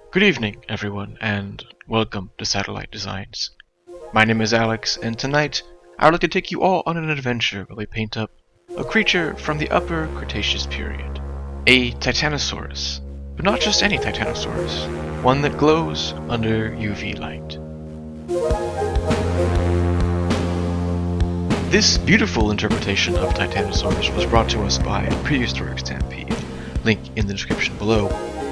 Good evening, everyone, and welcome to Satellite Designs. My name is Alex, and tonight I would like to take you all on an adventure where we paint up a creature from the Upper Cretaceous period, a Titanosaurus, but not just any Titanosaurus, one that glows under UV light. This beautiful interpretation of Titanosaurus was brought to us by Prehistoric Stampede, link in the description below.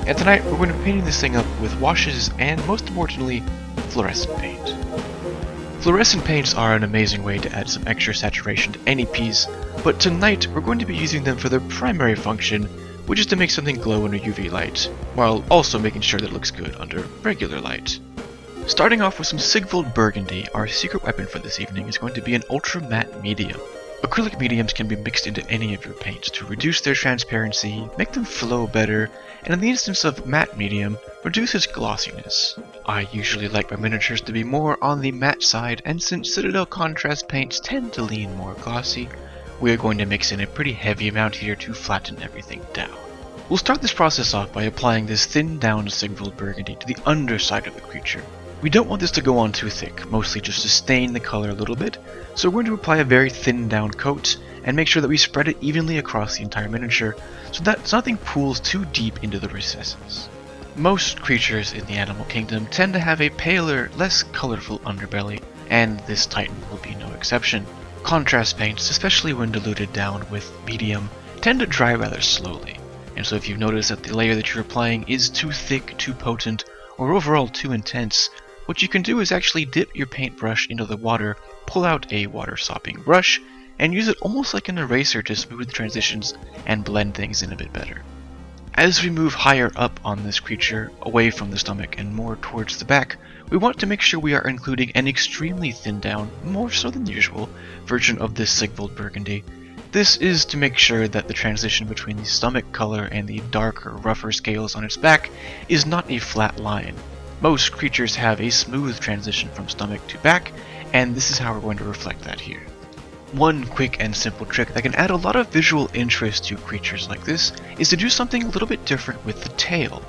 And tonight we're going to be painting this thing up with washes and, most importantly, fluorescent paint. Fluorescent paints are an amazing way to add some extra saturation to any piece, but tonight we're going to be using them for their primary function, which is to make something glow under UV light, while also making sure that it looks good under regular light. Starting off with some Sigvold Burgundy, our secret weapon for this evening is going to be an ultra matte medium. Acrylic mediums can be mixed into any of your paints to reduce their transparency, make them flow better, and in the instance of matte medium, reduce its glossiness. I usually like my miniatures to be more on the matte side, and since Citadel contrast paints tend to lean more glossy, we are going to mix in a pretty heavy amount here to flatten everything down. We'll start this process off by applying this thinned down Sigvold Burgundy to the underside of the creature. We don't want this to go on too thick, mostly just to stain the color a little bit, so we're going to apply a very thinned down coat and make sure that we spread it evenly across the entire miniature so that nothing pools too deep into the recesses. Most creatures in the animal kingdom tend to have a paler, less colorful underbelly, and this Titan will be no exception. Contrast paints, especially when diluted down with medium, tend to dry rather slowly, and so if you notice that the layer that you're applying is too thick, too potent, or overall too intense, what you can do is actually dip your paintbrush into the water, pull out a water-sopping brush, and use it almost like an eraser to smooth transitions and blend things in a bit better. As we move higher up on this creature, away from the stomach and more towards the back, we want to make sure we are including an extremely thinned down, more so than usual, version of this Sigvold Burgundy. This is to make sure that the transition between the stomach color and the darker, rougher scales on its back is not a flat line. Most creatures have a smooth transition from stomach to back, and this is how we're going to reflect that here. One quick and simple trick that can add a lot of visual interest to creatures like this is to do something a little bit different with the tail.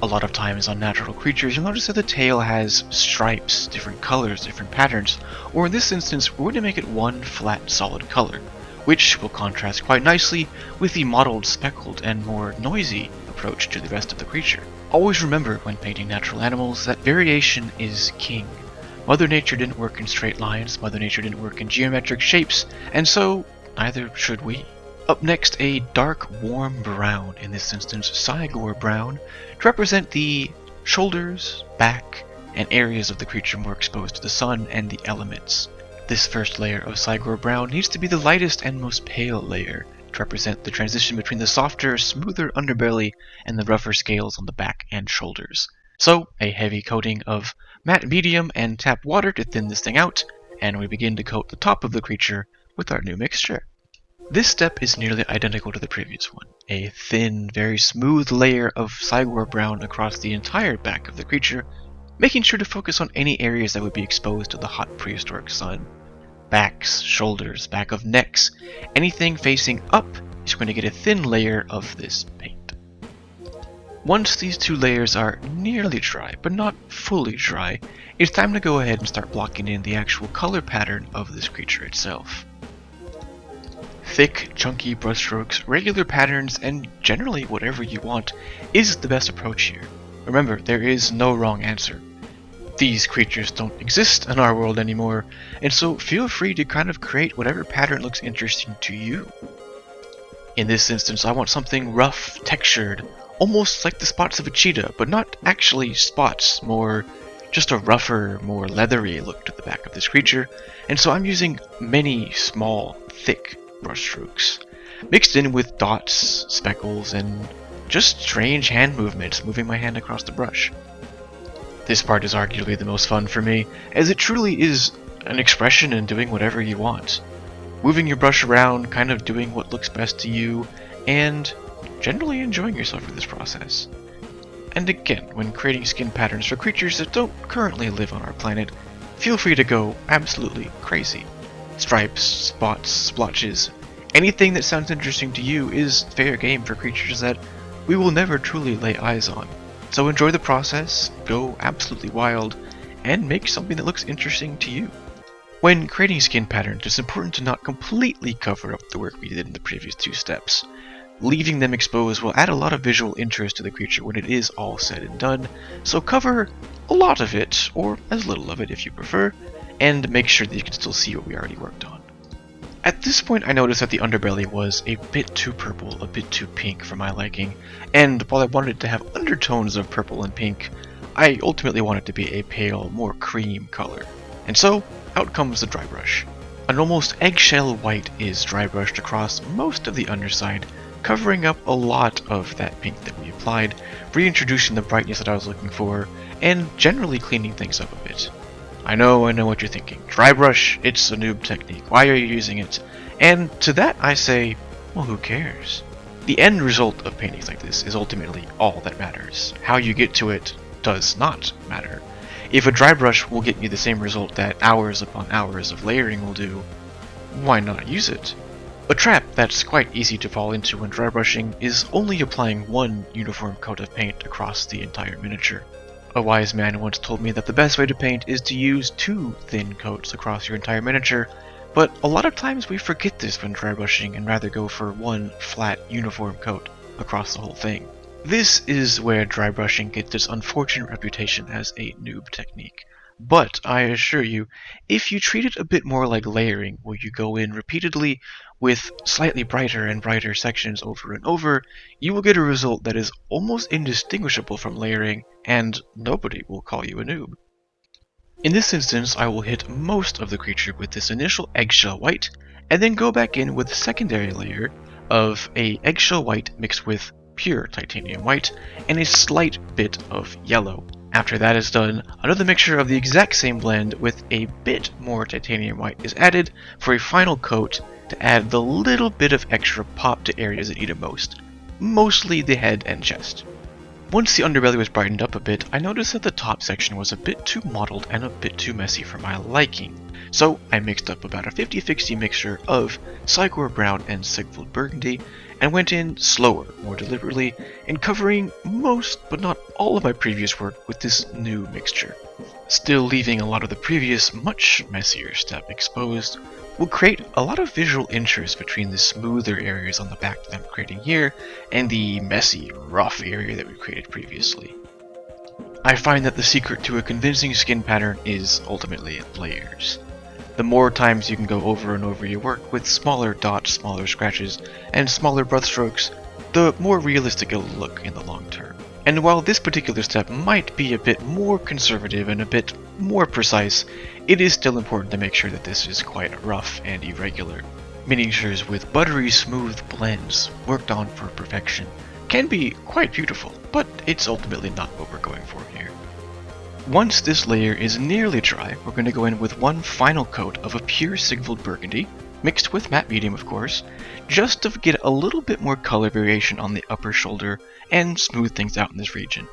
A lot of times on natural creatures, you'll notice that the tail has stripes, different colors, different patterns, or in this instance, we're going to make it one flat, solid color, which will contrast quite nicely with the mottled, speckled, and more noisy approach to the rest of the creature. Always remember when painting natural animals that variation is king. Mother Nature didn't work in straight lines, Mother Nature didn't work in geometric shapes, and so neither should we. Up next, a dark, warm brown, in this instance Cygor brown, to represent the shoulders, back, and areas of the creature more exposed to the sun and the elements. This first layer of Cygor brown needs to be the lightest and most pale layer to represent the transition between the softer, smoother underbelly and the rougher scales on the back and shoulders. So, a heavy coating of matte medium and tap water to thin this thing out, and we begin to coat the top of the creature with our new mixture. This step is nearly identical to the previous one, a thin, very smooth layer of Cygor brown across the entire back of the creature, making sure to focus on any areas that would be exposed to the hot prehistoric sun. Backs, shoulders, back of necks, anything facing up is going to get a thin layer of this paint. Once these two layers are nearly dry, but not fully dry, it's time to go ahead and start blocking in the actual color pattern of this creature itself. Thick, chunky brushstrokes, regular patterns, and generally whatever you want is the best approach here. Remember, there is no wrong answer. These creatures don't exist in our world anymore, and so feel free to kind of create whatever pattern looks interesting to you. In this instance, I want something rough, textured, almost like the spots of a cheetah, but not actually spots, more just a rougher, more leathery look to the back of this creature, and so I'm using many small, thick brushstrokes, mixed in with dots, speckles, and just strange hand movements, moving my hand across the brush. This part is arguably the most fun for me, as it truly is an expression in doing whatever you want. Moving your brush around, kind of doing what looks best to you, and generally enjoying yourself with this process. And again, when creating skin patterns for creatures that don't currently live on our planet, feel free to go absolutely crazy. Stripes, spots, splotches, anything that sounds interesting to you is fair game for creatures that we will never truly lay eyes on. So enjoy the process, go absolutely wild, and make something that looks interesting to you. When creating skin patterns, it's important to not completely cover up the work we did in the previous 2 steps. Leaving them exposed will add a lot of visual interest to the creature when it is all said and done, so cover a lot of it, or as little of it if you prefer, and make sure that you can still see what we already worked on. At this point I noticed that the underbelly was a bit too purple, a bit too pink for my liking, and while I wanted it to have undertones of purple and pink, I ultimately wanted it to be a pale, more cream color. And so, out comes the dry brush. An almost eggshell white is dry brushed across most of the underside, covering up a lot of that pink that we applied, reintroducing the brightness that I was looking for, and generally cleaning things up a bit. I know what you're thinking. Dry brush, it's a noob technique. Why are you using it? And to that I say, well, who cares? The end result of paintings like this is ultimately all that matters. How you get to it does not matter. If a dry brush will get you the same result that hours upon hours of layering will do, why not use it? A trap that's quite easy to fall into when dry brushing is only applying one uniform coat of paint across the entire miniature. A wise man once told me that the best way to paint is to use 2 thin coats across your entire miniature, but a lot of times we forget this when dry brushing and rather go for one flat uniform coat across the whole thing. This is where dry brushing gets its unfortunate reputation as a noob technique. But I assure you, if you treat it a bit more like layering, where you go in repeatedly with slightly brighter and brighter sections over and over, you will get a result that is almost indistinguishable from layering, and nobody will call you a noob. In this instance, I will hit most of the creature with this initial eggshell white, and then go back in with a secondary layer of a eggshell white mixed with pure titanium white, and a slight bit of yellow. After that is done, another mixture of the exact same blend with a bit more titanium white is added for a final coat to add the little bit of extra pop to areas that need it most, mostly the head and chest. Once the underbelly was brightened up a bit, I noticed that the top section was a bit too mottled and a bit too messy for my liking. So I mixed up about a 50-50 mixture of Cygor Brown and Sigvald Burgundy, and went in slower, more deliberately, in covering most but not all of my previous work with this new mixture. Still leaving a lot of the previous, much messier step exposed, will create a lot of visual interest between the smoother areas on the back that I'm creating here, and the messy, rough area that we created previously. I find that the secret to a convincing skin pattern is ultimately layers. The more times you can go over and over your work with smaller dots, smaller scratches, and smaller brushstrokes, the more realistic it'll look in the long term. And while this particular step might be a bit more conservative and a bit more precise, it is still important to make sure that this is quite rough and irregular. Miniatures with buttery smooth blends, worked on for perfection, can be quite beautiful, but it's ultimately not what we're going for here. Once this layer is nearly dry, we're going to go in with one final coat of a pure Sigvald Burgundy, mixed with matte medium of course, just to get a little bit more color variation on the upper shoulder and smooth things out in this region.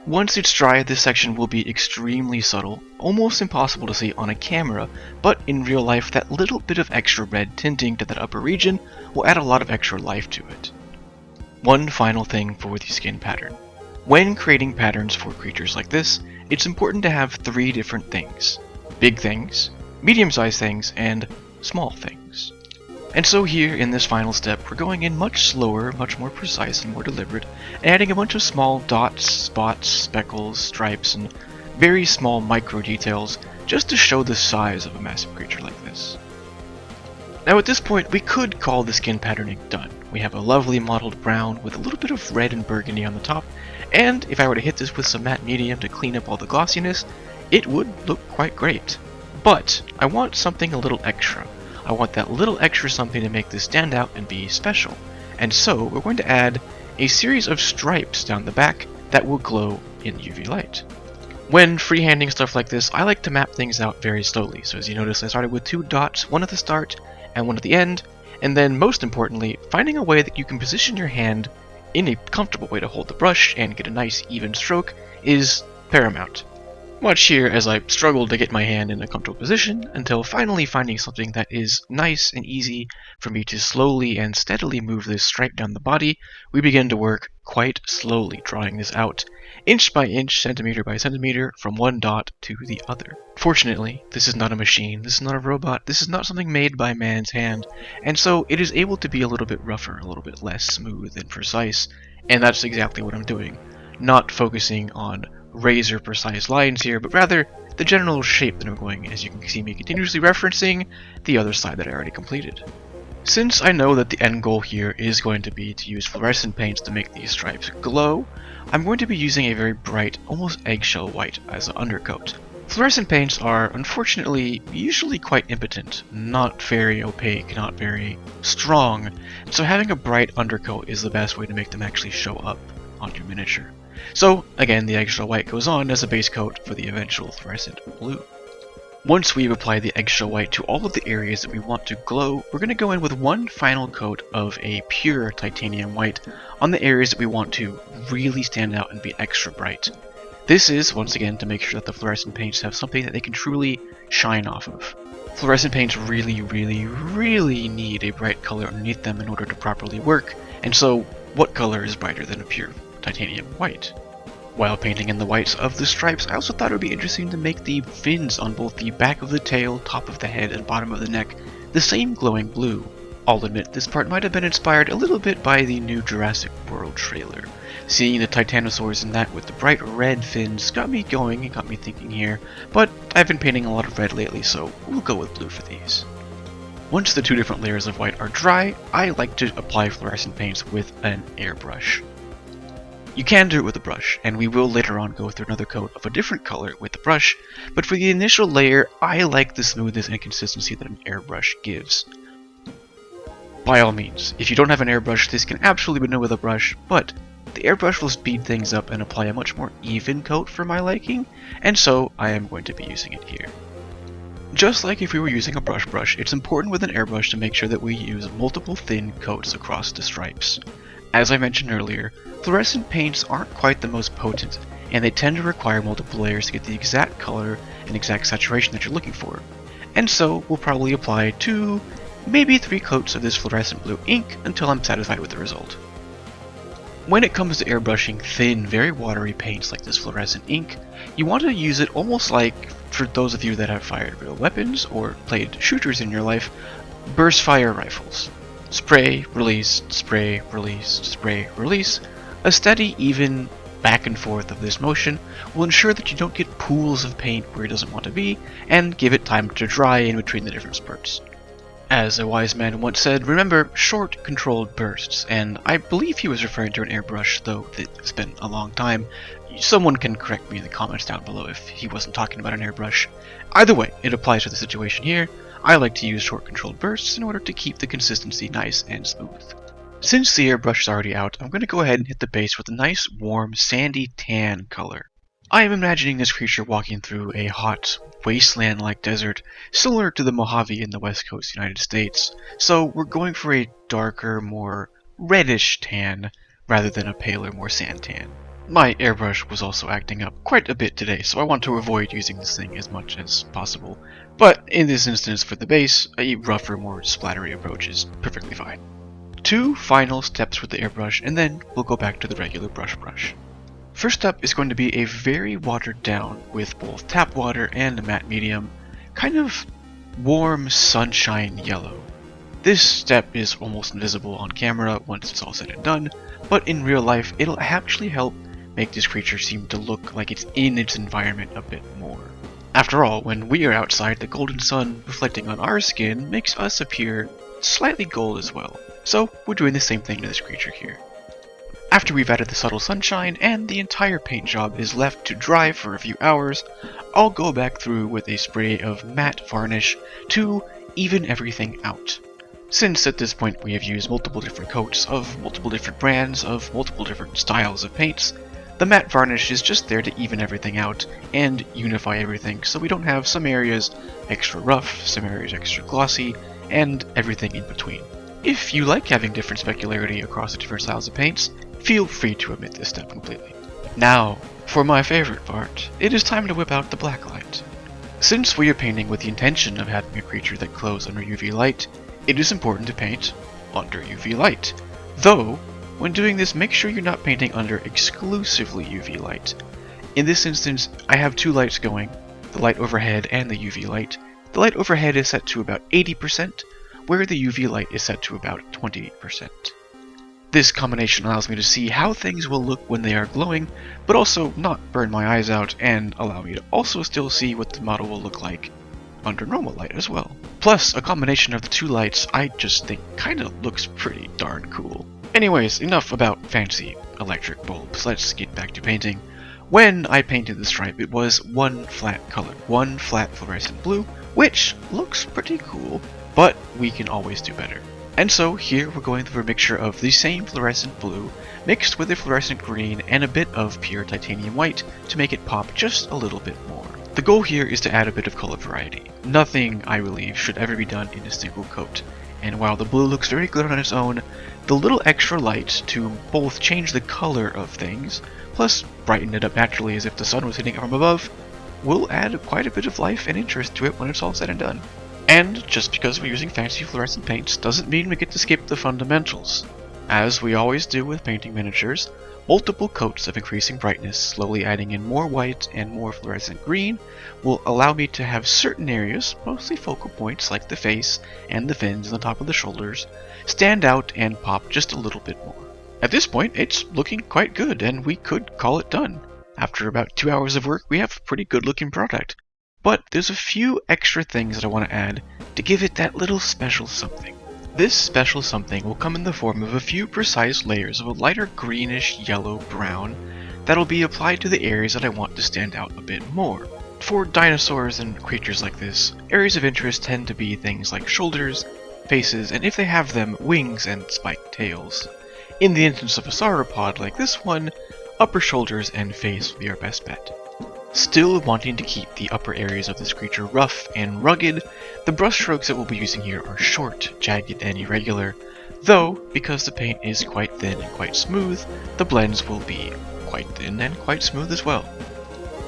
Once it's dry, this section will be extremely subtle, almost impossible to see on a camera, but in real life that little bit of extra red tinting to that upper region will add a lot of extra life to it. One final thing for the skin pattern. When creating patterns for creatures like this, it's important to have 3 different things: big things, medium-sized things, and small things. And so here in this final step, we're going in much slower, much more precise and more deliberate, and adding a bunch of small dots, spots, speckles, stripes, and very small micro details just to show the size of a massive creature like this. Now at this point, we could call the skin patterning done. We have a lovely mottled brown with a little bit of red and burgundy on the top, and if I were to hit this with some matte medium to clean up all the glossiness, it would look quite great. But I want something a little extra. I want that little extra something to make this stand out and be special. And so we're going to add a series of stripes down the back that will glow in UV light. When freehanding stuff like this, I like to map things out very slowly. So as you notice, I started with 2 dots, one at the start and one at the end, and then most importantly, finding a way that you can position your hand in a comfortable way to hold the brush and get a nice even stroke is paramount. Watch here as I struggle to get my hand in a comfortable position until finally finding something that is nice and easy for me to slowly and steadily move this stripe down the body. We begin to work quite slowly, drawing this out, inch by inch, centimeter by centimeter, from one dot to the other. Fortunately, this is not a machine, this is not a robot, this is not something made by man's hand, and so it is able to be a little bit rougher, a little bit less smooth and precise, and that's exactly what I'm doing. Not focusing on razor precise lines here, but rather the general shape that I'm going, as you can see me continuously referencing the other side that I already completed. Since I know that the end goal here is going to be to use fluorescent paints to make these stripes glow, I'm going to be using a very bright, almost eggshell white as an undercoat. Fluorescent paints are, unfortunately, usually quite impotent, not very opaque, not very strong, so having a bright undercoat is the best way to make them actually show up on your miniature. So, again, the eggshell white goes on as a base coat for the eventual fluorescent blue. Once we've applied the eggshell white to all of the areas that we want to glow, we're going to go in with one final coat of a pure titanium white on the areas that we want to really stand out and be extra bright. This is, once again, to make sure that the fluorescent paints have something that they can truly shine off of. Fluorescent paints really need a bright color underneath them in order to properly work, and so what color is brighter than a pure titanium white? While painting in the whites of the stripes, I also thought it would be interesting to make the fins on both the back of the tail, top of the head, and bottom of the neck the same glowing blue. I'll admit this part might have been inspired a little bit by the new Jurassic World trailer. Seeing the Titanosaurs in that with the bright red fins got me going and got me thinking here, but I've been painting a lot of red lately, so we'll go with blue for these. Once the two different layers of white are dry, I like to apply fluorescent paints with an airbrush. You can do it with a brush, and we will later on go through another coat of a different color with the brush, but for the initial layer, I like the smoothness and consistency that an airbrush gives. By all means, if you don't have an airbrush, this can absolutely be done with a brush, but the airbrush will speed things up and apply a much more even coat for my liking, and so I am going to be using it here. Just like if we were using a brush, it's important with an airbrush to make sure that we use multiple thin coats across the stripes. As I mentioned earlier, fluorescent paints aren't quite the most potent, and they tend to require multiple layers to get the exact color and exact saturation that you're looking for. And so we'll probably apply 2, maybe 3 coats of this fluorescent blue ink until I'm satisfied with the result. When it comes to airbrushing thin, very watery paints like this fluorescent ink, you want to use it almost like, for those of you that have fired real weapons or played shooters in your life, burst fire rifles. Spray, release, spray, release, spray, release. A steady, even back and forth of this motion will ensure that you don't get pools of paint where it doesn't want to be, and give it time to dry in between the different spurts. As a wise man once said, remember short, controlled bursts, and I believe he was referring to an airbrush, though it's been a long time. Someone can correct me in the comments down below if he wasn't talking about an airbrush. Either way, it applies to the situation here. I like to use short, controlled bursts in order to keep the consistency nice and smooth. Since the airbrush is already out, I'm going to go ahead and hit the base with a nice, warm, sandy tan color. I am imagining this creature walking through a hot, wasteland-like desert, similar to the Mojave in the west coast United States, so we're going for a darker, more reddish tan, rather than a paler, more sand tan. My airbrush was also acting up quite a bit today, so I want to avoid using this thing as much as possible, but in this instance for the base, a rougher, more splattery approach is perfectly fine. 2 final steps with the airbrush, and then we'll go back to the regular brush. First up is going to be a very watered down, with both tap water and a matte medium, kind of warm sunshine yellow. This step is almost invisible on camera once it's all said and done, but in real life it'll actually help make this creature seem to look like it's in its environment a bit more. After all, when we are outside, the golden sun reflecting on our skin makes us appear slightly gold as well, so we're doing the same thing to this creature here. After we've added the subtle sunshine and the entire paint job is left to dry for a few hours, I'll go back through with a spray of matte varnish to even everything out. Since at this point we have used multiple different coats of multiple different brands of multiple different styles of paints, the matte varnish is just there to even everything out and unify everything so we don't have some areas extra rough, some areas extra glossy, and everything in between. If you like having different specularity across the different styles of paints, feel free to omit this step completely. Now, for my favorite part, it is time to whip out the blacklight. Since we are painting with the intention of having a creature that glows under UV light, it is important to paint under UV light. Though, when doing this, make sure you're not painting under exclusively UV light. In this instance, I have two lights going, the light overhead and the UV light. The light overhead is set to about 80%, where the UV light is set to about 20%. This combination allows me to see how things will look when they are glowing, but also not burn my eyes out and allow me to also still see what the model will look like under normal light as well. Plus, a combination of the two lights I just think kinda looks pretty darn cool. Anyways, enough about fancy electric bulbs, let's get back to painting. When I painted the stripe, it was one flat color, one flat fluorescent blue, which looks pretty cool, but we can always do better. And so here we're going through a mixture of the same fluorescent blue mixed with a fluorescent green and a bit of pure titanium white to make it pop just a little bit more. The goal here is to add a bit of color variety. Nothing, I believe, should ever be done in a single coat. And while the blue looks very good on its own, the little extra light to both change the color of things, plus brighten it up naturally as if the sun was hitting it from above, will add quite a bit of life and interest to it when it's all said and done. And just because we're using fancy fluorescent paints doesn't mean we get to skip the fundamentals. As we always do with painting miniatures, multiple coats of increasing brightness, slowly adding in more white and more fluorescent green, will allow me to have certain areas, mostly focal points like the face and the fins and the top of the shoulders, stand out and pop just a little bit more. At this point, it's looking quite good, and we could call it done. After about 2 hours of work, we have a pretty good looking product. But there's a few extra things that I want to add to give it that little special something. This special something will come in the form of a few precise layers of a lighter greenish yellow brown that'll be applied to the areas that I want to stand out a bit more. For dinosaurs and creatures like this, areas of interest tend to be things like shoulders, faces, and if they have them, wings and spiked tails. In the instance of a sauropod like this one, upper shoulders and face will be our best bet. Still wanting to keep the upper areas of this creature rough and rugged, the brushstrokes that we'll be using here are short, jagged, and irregular, though, because the paint is quite thin and quite smooth, the blends will be quite thin and quite smooth as well.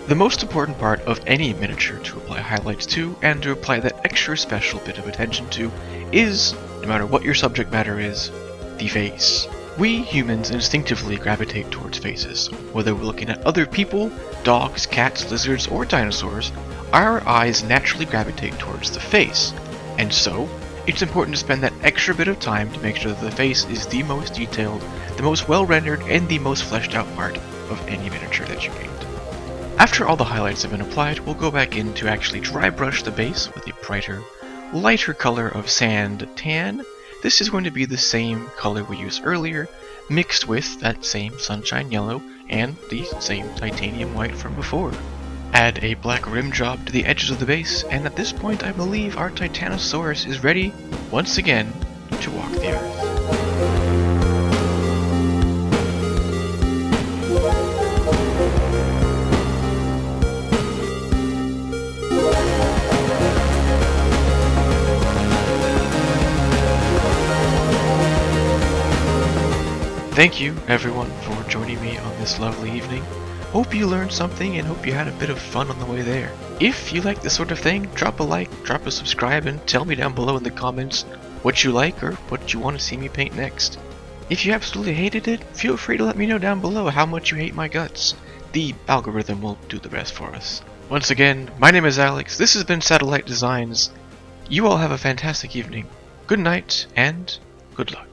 The most important part of any miniature to apply highlights to, and to apply that extra special bit of attention to, is, no matter what your subject matter is, the face. We humans instinctively gravitate towards faces. Whether we're looking at other people, dogs, cats, lizards, or dinosaurs, our eyes naturally gravitate towards the face. And so, it's important to spend that extra bit of time to make sure that the face is the most detailed, the most well-rendered, and the most fleshed out part of any miniature that you paint. After all the highlights have been applied, we'll go back in to actually dry brush the base with a brighter, lighter color of sand tan. This is going to be the same color we used earlier, mixed with that same sunshine yellow and the same titanium white from before. Add a black rim job to the edges of the base, and at this point I believe our Titanosaurus is ready, once again, to walk the earth. Thank you, everyone, for joining me on this lovely evening. Hope you learned something and hope you had a bit of fun on the way there. If you like this sort of thing, drop a like, drop a subscribe, and tell me down below in the comments what you like or what you want to see me paint next. If you absolutely hated it, feel free to let me know down below how much you hate my guts. The algorithm will do the rest for us. Once again, my name is Alex, this has been Satellite Designs. You all have a fantastic evening. Good night, and good luck.